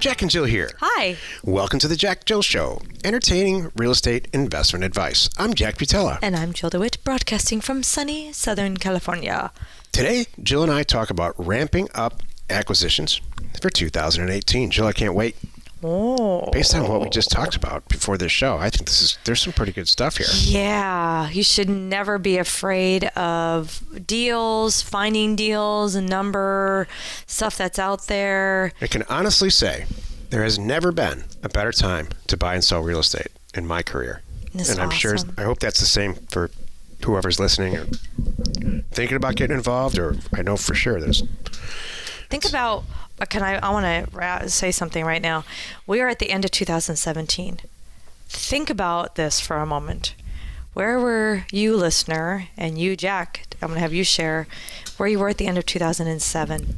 Jack and Jill here. Hi. Welcome to the JackJill Show, entertaining real estate investment advice. I'm Jack Butella. And I'm Jill DeWitt, broadcasting from sunny Southern California. Today, Jill and I talk about ramping up acquisitions for 2018. Jill, I can't wait. Oh. Based on what we just talked about before this show, I think there's some pretty good stuff here. Yeah, you should never be afraid of deals, finding deals, and number, stuff that's out there. I can honestly say there has never been a better time to buy and sell real estate in my career. That's and I'm awesome. sure, I hope that's the same for whoever's listening or thinking about getting involved, or I know for sure there's... Think about, I want to say something right now. We are at the end of 2017. Think about this for a moment. Where were you, listener, and you, Jack, I'm going to have you share where you were at the end of 2007.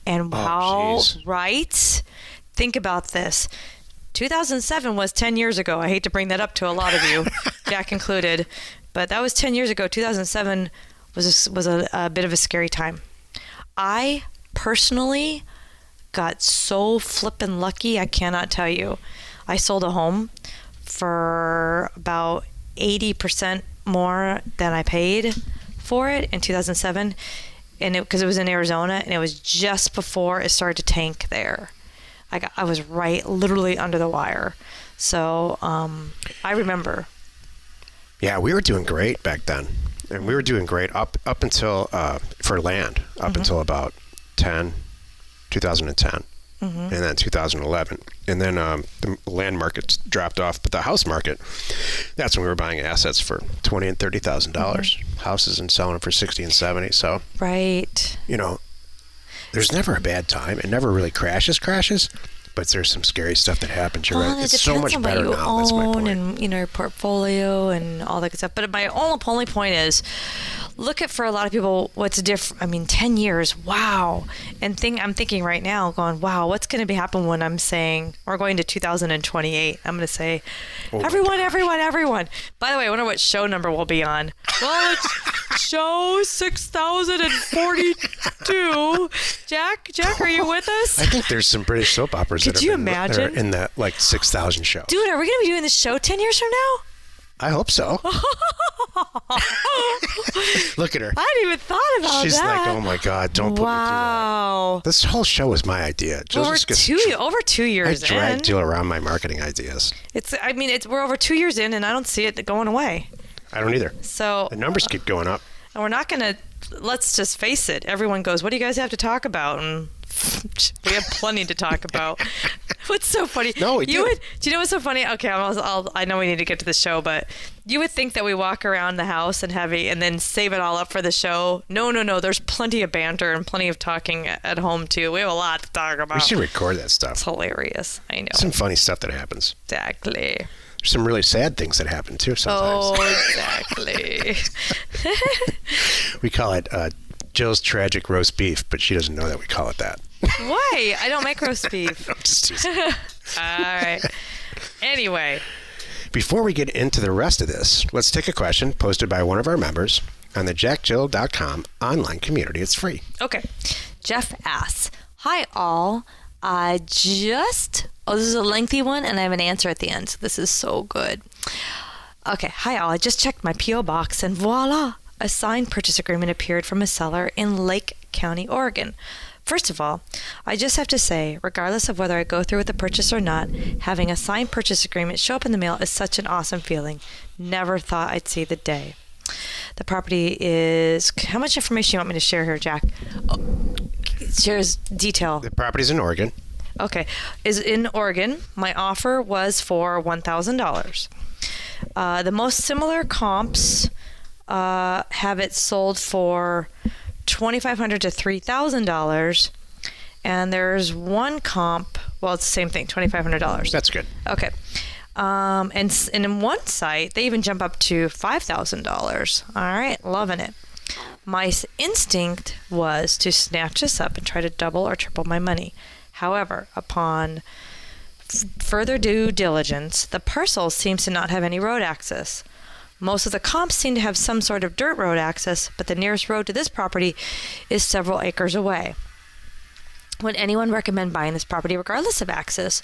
And how, right? Think about this. 2007 was 10 years ago. I hate to bring that up to a lot of you, Jack included, but that was 10 years ago. 2007 was a bit of a scary time. I personally got so flippin' lucky, I cannot tell you. I sold a home for about 80% more than I paid for it in 2007, and because it was in Arizona, and it was just before it started to tank there. I was right, literally under the wire. So I remember. Yeah, we were doing great back then, and we were doing great up until for land up until about 2010, and then 2011, and then the land market dropped off, but the house market, that's when we were buying assets for $20,000 and $30,000 houses and selling them for $60,000 and $70,000. So right, there's never a bad time. It never really crashes, but there's some scary stuff that happens. You're right. It's so much better now. That's my point. And your portfolio and all that good stuff. But my only point is, look at, for a lot of people, what's different. I mean, 10 years, wow. And I'm thinking right now, going, wow, what's going to be happening when I'm saying we're going to 2028? I'm going to say, everyone. By the way, I wonder what show number we'll be on. Well, it's show 6042. Jack, are you with us? I think there's some British soap operas Could you imagine? In the 6,000 show. Dude, are we going to be doing this show 10 years from now? I hope so. Look at her. I hadn't even thought about that. She's like, oh my God, don't put me through that. This whole show was my idea. Over 2 years in. I dragged Jill around my marketing ideas. We're over 2 years in, and I don't see it going away. I don't either. So the numbers keep going up. And we're not going to, let's just face it. Everyone goes, what do you guys have to talk about? And we have plenty to talk about. What's so funny? No, we do. Do you know what's so funny? Okay, I know we need to get to the show, but you would think that we walk around the house and then save it all up for the show. No. There's plenty of banter and plenty of talking at home too. We have a lot to talk about. We should record that stuff. It's hilarious. I know. Some funny stuff that happens. Exactly. There's some really sad things that happen too sometimes. Oh, exactly. We call it Jill's tragic roast beef, but she doesn't know that we call it that. Why? I don't make roast beef. I'm just teasing. All right. Anyway. Before we get into the rest of this, let's take a question posted by one of our members on the JackJill.com online community. It's free. Okay. Jeff asks, hi all. This is a lengthy one, and I have an answer at the end. So this is so good. Okay. Hi all. I just checked my P.O. box, and voila, a signed purchase agreement appeared from a seller in Lake County, Oregon. First of all, I just have to say, regardless of whether I go through with the purchase or not, having a signed purchase agreement show up in the mail is such an awesome feeling. Never thought I'd see the day. The property is... How much information you want me to share here, Jack? Shares detail. The property's in Oregon. Okay. Is in Oregon. My offer was for $1,000. The most similar comps have it sold for $2,500 to $3,000, and there's one comp. Well, it's the same thing, $2,500. That's good. Okay, and in one site they even jump up to $5,000. All right, loving it. My instinct was to snatch this up and try to double or triple my money. However, upon further due diligence, the parcel seems to not have any road access. Most of the comps seem to have some sort of dirt road access, but the nearest road to this property is several acres away. Would anyone recommend buying this property regardless of access,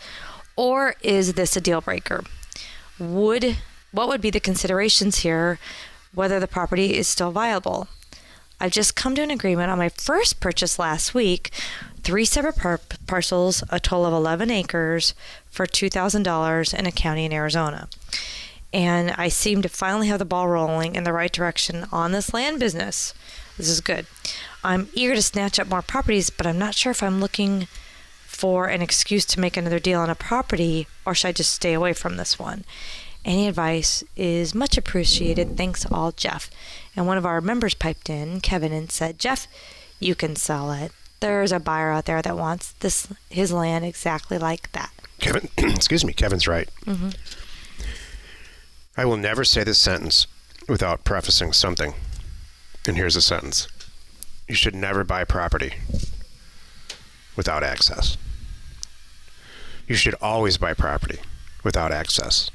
or is this a deal breaker? What would be the considerations here, whether the property is still viable? I've just come to an agreement on my first purchase last week, 3 separate parcels, a total of 11 acres for $2,000 in a county in Arizona. And I seem to finally have the ball rolling in the right direction on this land business. This is good. I'm eager to snatch up more properties, but I'm not sure if I'm looking for an excuse to make another deal on a property, or should I just stay away from this one? Any advice is much appreciated. Thanks all, Jeff. And one of our members piped in, Kevin, and said, Jeff, you can sell it. There's a buyer out there that wants his land exactly like that. Kevin, excuse me, Kevin's right. Mm-hmm. I will never say this sentence without prefacing something. And here's the sentence. You should never buy property without access. You should always buy property without access.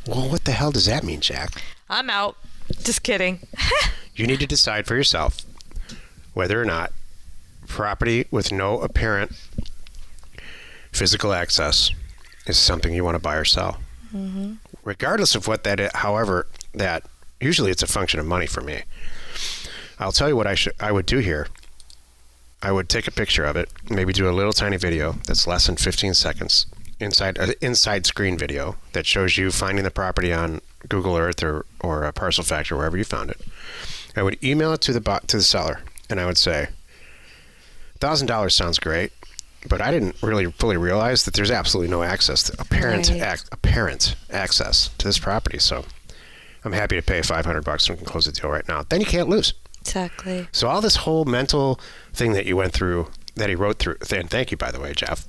Well, what the hell does that mean, Jack? I'm out. Just kidding. You need to decide for yourself whether or not property with no apparent physical access is something you want to buy or sell. Mm-hmm. Regardless of what that is, however, that usually it's a function of money for me. I'll tell you what I would do here. I would take a picture of it, maybe do a little tiny video that's less than 15 seconds, inside screen video that shows you finding the property on Google Earth or a Parcel Factor, wherever you found it. I would email it to the seller, and I would say, $1,000 sounds great, but I didn't really fully realize that there's absolutely no access, apparent access to this property. So I'm happy to pay $500 and we can close the deal right now. Then you can't lose. Exactly. So all this whole mental thing that you went through, that he wrote through, and thank you, by the way, Jeff.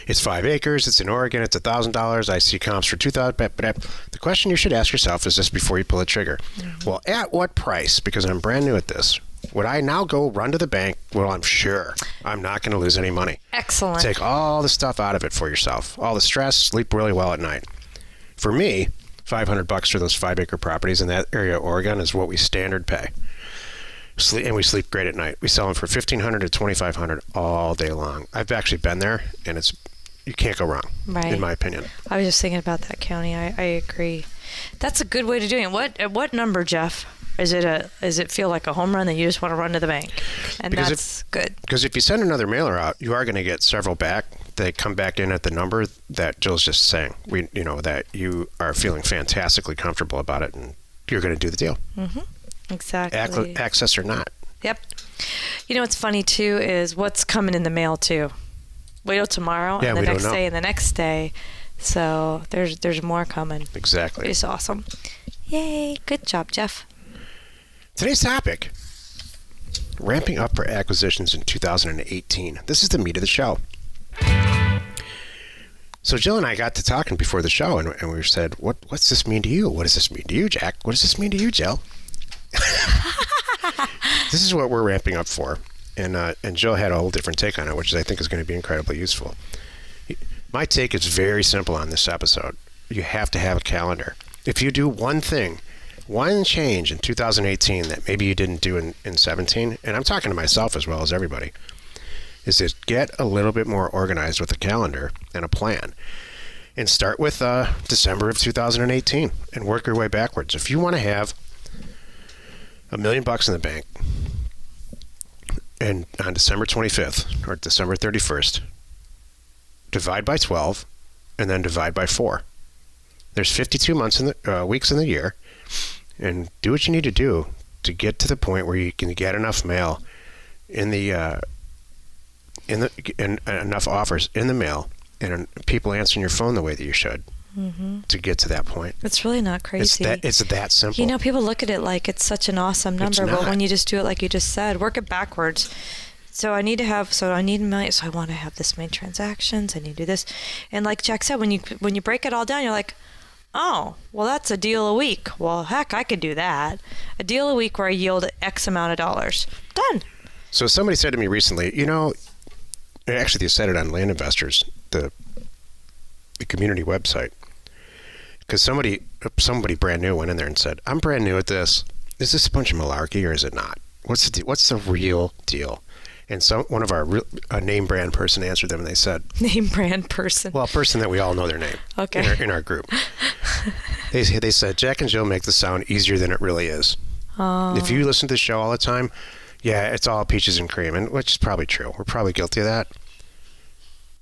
It's 5 acres. It's in Oregon. It's $1,000. I see comps for $2,000. The question you should ask yourself is this before you pull the trigger. Mm-hmm. Well, at what price? Because I'm brand new at this. Would I now go run to the bank? Well, I'm sure I'm not going to lose any money. Excellent. Take all the stuff out of it for yourself. All the stress. Sleep really well at night. For me, $500 for those 5-acre properties in that area of Oregon is what we standard pay. And we sleep great at night. We sell them for $1,500 to $2,500 all day long. I've actually been there, and you can't go wrong, right, in my opinion. I was just thinking about that county. I agree. That's a good way to do it. At what number, Jeff? Does it feel like a home run that you just want to run to the bank? And that's good. Because if you send another mailer out, you are going to get several back. They come back in at the number that Jill's just saying. That you are feeling fantastically comfortable about it, and you're going to do the deal. Mm-hmm. Exactly. Access or not. Yep. What's funny too is what's coming in the mail too. Wait till tomorrow and the next day and the next day. So there's more coming. Exactly. It's awesome. Yay. Good job, Jeff. Today's topic, ramping up for acquisitions in 2018. This is the meat of the show. So Jill and I got to talking before the show, and we said, what's this mean to you? What does this mean to you, Jack? What does this mean to you, Jill? This is what we're ramping up for. And Jill had a whole different take on it, which I think is going to be incredibly useful. My take is very simple on this episode. You have to have a calendar. If you do one thing, one change in 2018 that maybe you didn't do in 17, and I'm talking to myself as well as everybody, is to get a little bit more organized with a calendar and a plan. And start with December of 2018 and work your way backwards. If you want to have $1 million in the bank and on December 25th or December 31st, divide by 12 and then divide by 4. There's 52 weeks in the year, and do what you need to do to get to the point where you can get enough mail and enough offers in the mail and people answering your phone the way that you should. Mm-hmm. To get to that point. It's really not crazy. It's that simple. People look at it like it's such an awesome number, but when you just do it like you just said, work it backwards. I need $1 million, so I want to have this many transactions, I need to do this. And like Jack said, when you break it all down, you're like, oh, well, that's a deal a week. Well, heck, I could do that. A deal a week where I yield X amount of dollars. Done. So somebody said to me recently, actually they said it on Land Investors, the community website, because somebody brand new went in there and said, I'm brand new at this. Is this a bunch of malarkey or is it not? What's the real deal? And one of our a name brand person answered them, and they said, Name brand person. well, a person that we all know their name. Okay. In our group. They said, Jack and Jill make the sound easier than it really is. Oh. If you listen to the show all the time, yeah, it's all peaches and cream, and which is probably true. We're probably guilty of that.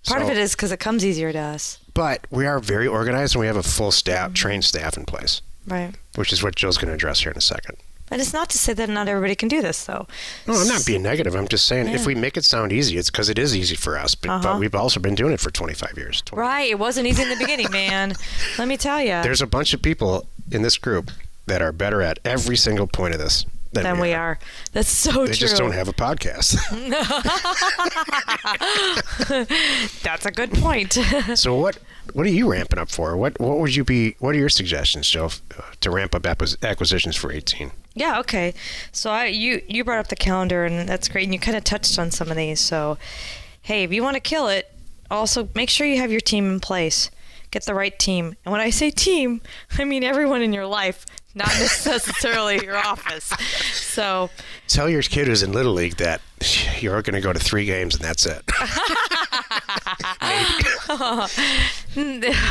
Part of it is because it comes easier to us. But we are very organized, and we have a full staff, trained staff in place. Right. Which is what Jill's going to address here in a second. But it's not to say that not everybody can do this, though. No, I'm not being negative. I'm just saying if we make it sound easy, it's because it is easy for us. But we've also been doing it for 25 years. Right. It wasn't easy in the beginning, man. Let me tell you. There's a bunch of people in this group that are better at every single point of this than we are. That's so true. They just don't have a podcast. That's a good point. So what are you ramping up for? What are your suggestions, Joe, to ramp up acquisitions for 18? Yeah, okay. So you brought up the calendar, and that's great. And you kind of touched on some of these. So, hey, if you want to kill it, also make sure you have your team in place. Get the right team. And when I say team, I mean everyone in your life, not necessarily your office. So tell your kid who's in Little League that you're going to go to 3 games and that's it.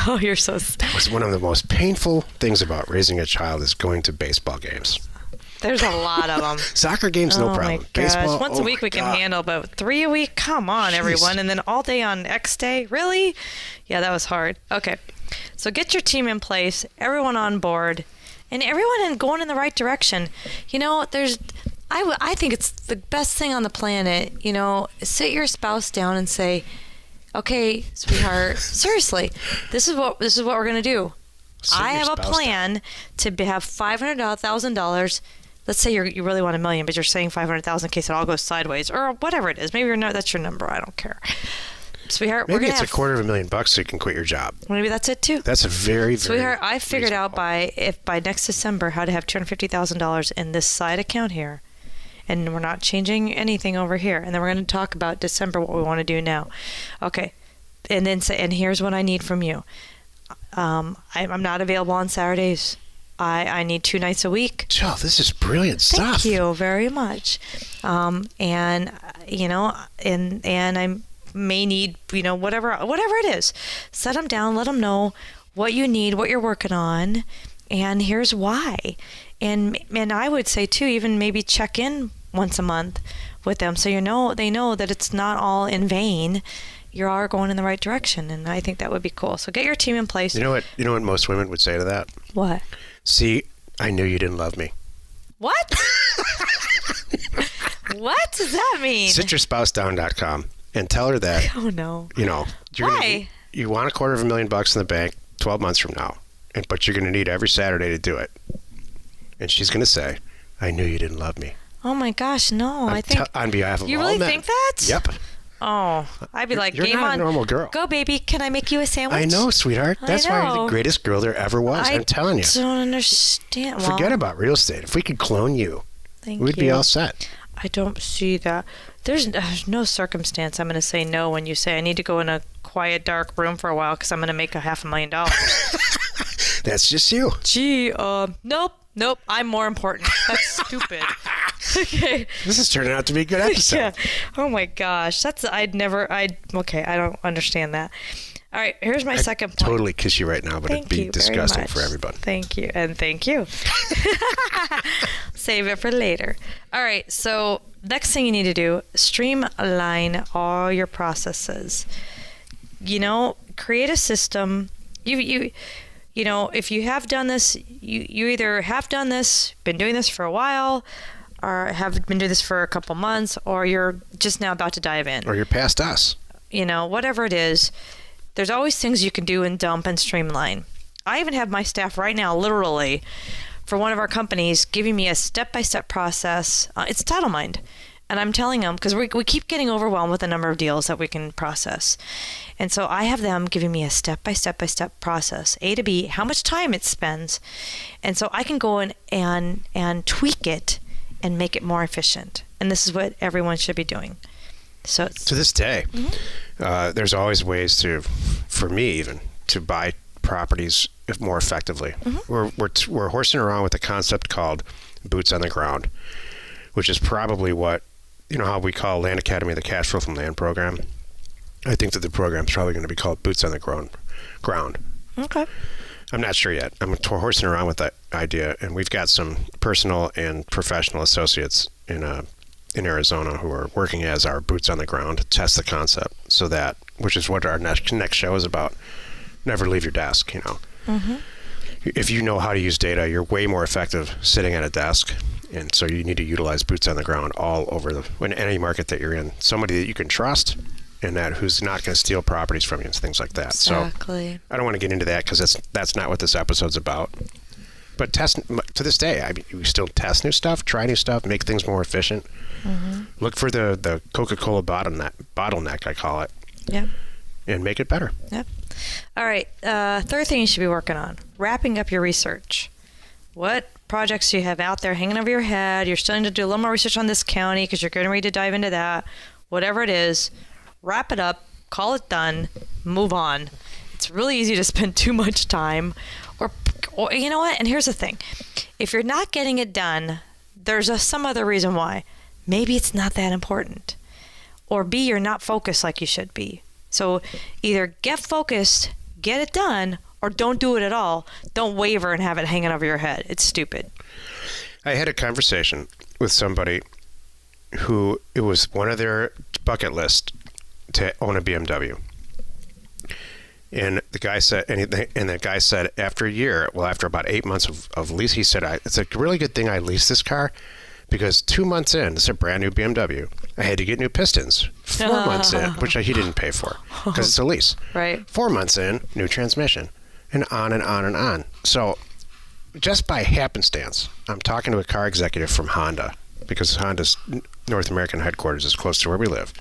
Oh, you're so sad. That was one of the most painful things about raising a child is going to baseball games. There's a lot of them. Soccer games, no problem. My gosh. Baseball, once a week we can handle, but 3 a week? Come on, everyone. And then all day on X day? Really? Yeah, that was hard. Okay. So get your team in place, everyone on board, and everyone going in the right direction. You know, I think it's the best thing on the planet, you know, sit your spouse down and say, okay, sweetheart, seriously, this is what we're going to do. I have a plan to have $500,000. Let's say you really want $1 million, but you're saying 500,000 in case it all goes sideways, or whatever it is. Maybe that's your number. I don't care, sweetheart. Maybe it's $250,000 so you can quit your job. Maybe that's it too. That's a very, very sweetheart. I figured out by next December how to have $250,000 in this side account here, and we're not changing anything over here. And then we're going to talk about December what we want to do now. Okay, and then say, and here's what I need from you. I'm not available on Saturdays. I need 2 nights a week. Joe, this is brilliant stuff. Thank you very much. And you know, and I may need, you know, whatever it is. Set them down. Let them know what you need, what you're working on, and here's why. And I would say too, even maybe check in once a month with them, so they know that it's not all in vain. You are going in the right direction, and I think that would be cool. So get your team in place. You know what most women would say to that? What? See, I knew you didn't love me. What? What does that mean? SitYourSpouseDown.com and tell her that. Oh no. You know, why? You want $250,000 in the bank 12 months from now, but you're going to need every Saturday to do it. And she's going to say, I knew you didn't love me. Oh my gosh, no! I think on behalf of you all really men. think that? Yep. Oh, I'd be like, you're game not on. A normal girl. Go, baby. Can I make you a sandwich? I know, sweetheart. That's why you're the greatest girl there ever was. I'm telling you. I don't understand. Forget about real estate. If we could clone you, we'd be all set. I don't see that. There's no circumstance I'm going to say no when you say I need to go in a quiet, dark room for a while because I'm going to make $500,000. That's just you. Gee, nope. I'm more important. That's stupid. Okay. This is turning out to be a good episode. Yeah. Oh my gosh. Okay, I don't understand that. All right, here's my second point. Totally kiss you right now, but it'd be disgusting for everybody. Thank you. And thank you. Save it for later. All right, so next thing you need to do, streamline all your processes. You know, create a system. You know, if you have done this, you either have done this, been doing this for a while, or have been doing this for a couple months, or you're just now about to dive in. Or you're past us. You know, whatever it is, there's always things you can do and dump and streamline. I even have my staff right now, literally, for one of our companies, giving me a step-by-step process. It's TitleMind. And I'm telling them, because we keep getting overwhelmed with the number of deals that we can process. And so I have them giving me a step-by-step process, A to B, how much time it spends. And so I can go in and tweak it and make it more efficient. And this is what everyone should be doing. So to this day, there's always ways for me even, to buy properties more effectively. Mm-hmm. We're horsing around with a concept called boots on the ground, which is probably what you know how we call Land Academy the cash flow from land program? I think that the program's probably going to be called Boots on the Ground. Okay. I'm not sure yet. I'm horsing around with that idea, and we've got some personal and professional associates in Arizona who are working as our boots on the ground to test the concept, so that, which is what our next show is about. Never leave your desk. You know, if you know how to use data, you're way more effective sitting at a desk, and so you need to utilize boots on the ground all over in any market that you're in. Somebody that you can trust, and that who's not going to steal properties from you and things like that. Exactly. So I don't want to get into that because that's not what this episode's about. But to this day, I mean, we still test new stuff, try new stuff, make things more efficient. Look for the Coca-Cola bottleneck, I call it. Yep. And make it better. Yep. All right. Third thing you should be working on, wrapping up your research. What projects do you have out there hanging over your head? You're starting to do a little more research on this county because you're getting ready to dive into that. Whatever it is, wrap it up, call it done, move on. It's really easy to spend too much time. Or you know what? And here's the thing. If you're not getting it done, there's some other reason why. Maybe it's not that important. Or B, you're not focused like you should be. So either get focused, get it done, or don't do it at all. Don't waver and have it hanging over your head. It's stupid. I had a conversation with somebody who it was one of their bucket list to own a BMW. And the guy said, after a year, after about 8 months of lease, he said, it's a really good thing I leased this car because 2 months in, it's a brand new BMW. I had to get new pistons. 4 months in, which he didn't pay for because it's a lease. Right. 4 months in, new transmission, and on and on and on. So just by happenstance, I'm talking to a car executive from Honda because Honda's North American headquarters is close to where we live.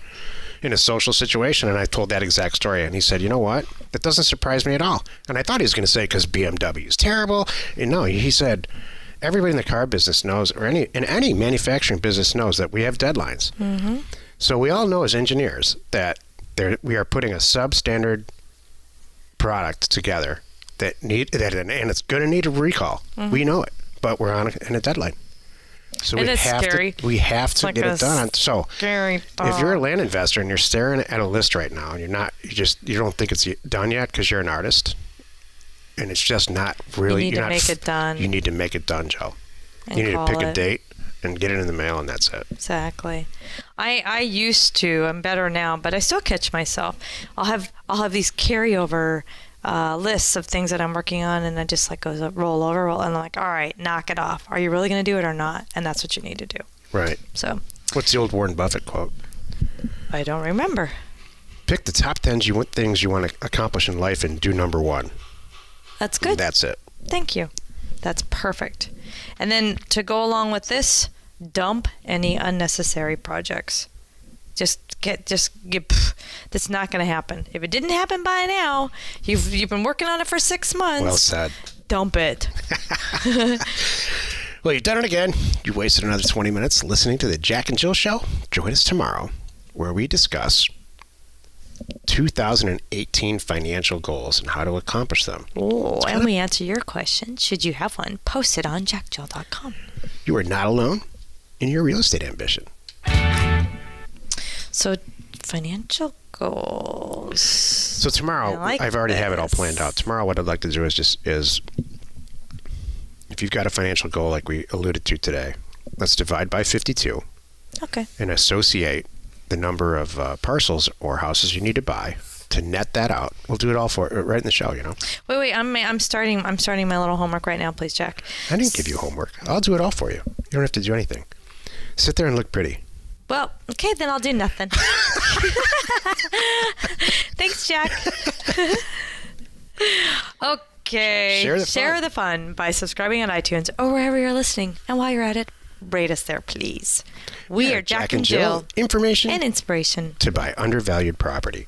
In a social situation, and I told that exact story, and he said, you know what? That doesn't surprise me at all. And I thought he was going to say because BMW is terrible. And no, he said, everybody in the car business knows, or in any manufacturing business knows that we have deadlines. So we all know as engineers that we are putting a substandard product together and it's going to need a recall. We know it, but we're on a deadline. So we have to get it done. So if you're a land investor and you're staring at a list right now and you don't think it's done yet because you're an artist and it's just not really, you need to make it done. You need to make it done, Joe. And you need to pick a date and get it in the mail, and that's it. Exactly. I used to. I'm better now, but I still catch myself. I'll have these carryover lists of things that I'm working on, and I just roll over, and I'm like, all right, knock it off. Are you really going to do it or not? And that's what you need to do. Right. So. What's the old Warren Buffett quote? I don't remember. Pick the top 10 things you want to accomplish in life and do number one. That's good. That's it. Thank you. That's perfect. And then to go along with this, dump any unnecessary projects. That's not going to happen. If it didn't happen by now, you've been working on it for 6 months. Well said. Dump it. Well, you've done it again. You wasted another 20 minutes listening to the Jack and Jill Show. Join us tomorrow where we discuss 2018 financial goals and how to accomplish them. Oh, and we answer your question. Should you have one, post it on JackJill.com. You are not alone in your real estate ambition. So, financial goals. So tomorrow, I've already have it all planned out. Tomorrow, what I'd like to do is if you've got a financial goal like we alluded to today, let's divide by 52. Okay. And associate the number of parcels or houses you need to buy to net that out. We'll do it all right in the show, you know. Wait, I'm starting my little homework right now, please, Jack. I didn't give you homework. I'll do it all for you. You don't have to do anything. Sit there and look pretty. Well, okay, then I'll do nothing. Thanks, Jack. Okay. Share the fun by subscribing on iTunes or wherever you're listening. And while you're at it, rate us there, please. We are Jack and Jill. Information and inspiration to buy undervalued property.